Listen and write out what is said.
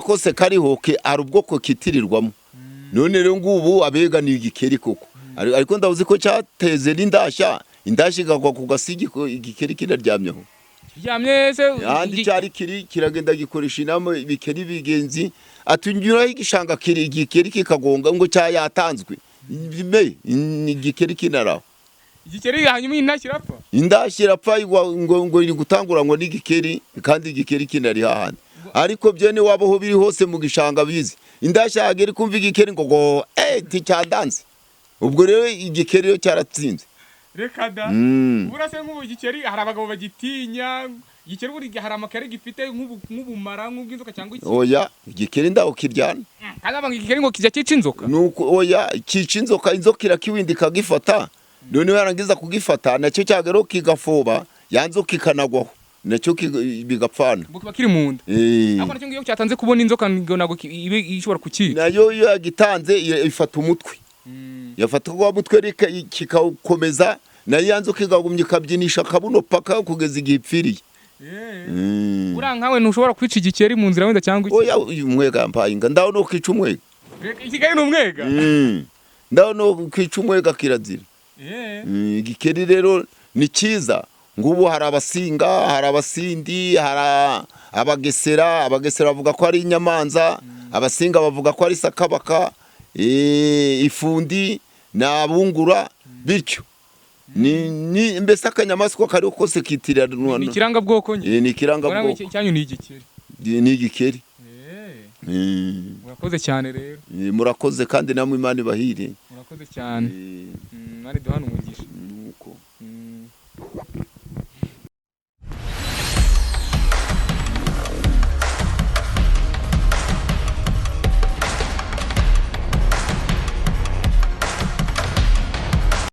kose kariho ari ubwoko kitirirwamo none rero ngubu abega ni igikeri koko ariko ndavuze ko cyateze n'indashya igakwa ku gasigi ko igikeri kiraryamyeho kiryamye se yandi cyari kiragenda gikoresha inama ibikeri bigenzi atunyuraho igishanga kiri igikeri kikagonga ngo cyayatanzwe igikeri kinaraho igikeri hanyuma indashirapfa ngo iri gutanguranywa n'igikeri kandi igikeri kinari hahandi ariko byene wabaho biri hose mu gishanga bizi indashagera kumva igikeri ngo ticyadanze ubwo rero igikeri yo cyaratsinze reka da burase nk'ubu igikeri hari abagabo bagitinya igikeri buri hari amakare gifite nk'ubumara nk'ubw'inzoka cyangwa iki oya igikeri ndaho kiryana kandi abanga igikeri ngo kijya cyica inzoka nuko oya cyica inzoka irakiwindi kagifata none yarangiza kugifata nacyo cyagero kigafoba yanzoka ikanagwaho nacyo bigapfana bukiba kiri mu nda ariko nacyo ngiyo cyatanze kubona inzoka ngo nago ishobora kukica nayo yagitanze ifata umutwe yafata kwa mutwe kikakomeza nayo yanzoka igagumye ikabyinisha kabuno paka kugeza igihe ipfiriye urankawe ntushobora kwica igikeri mu nzira wenda cyangwa iki oya umwega mpaye inga ndaho no kwica umwega igikeri ni umwega ndaho no kwica umwega kirazira igikeri rero ni cyiza ngubu hari abasinga hari abasindi hari abagesera bavuga ko ari inyamanza abasinga bavuga ko ari sakabaka ifundi nabungura bityo ni mbese akanyamaswa kariho kose kitiranwa ni kiranga bwoko ni kiranga bwoko cyanyu ni igikeri ni igikeri murakoze cyane rero murakoze kandi namwe Imana ibahire murakoze cyane mari duhana umugisha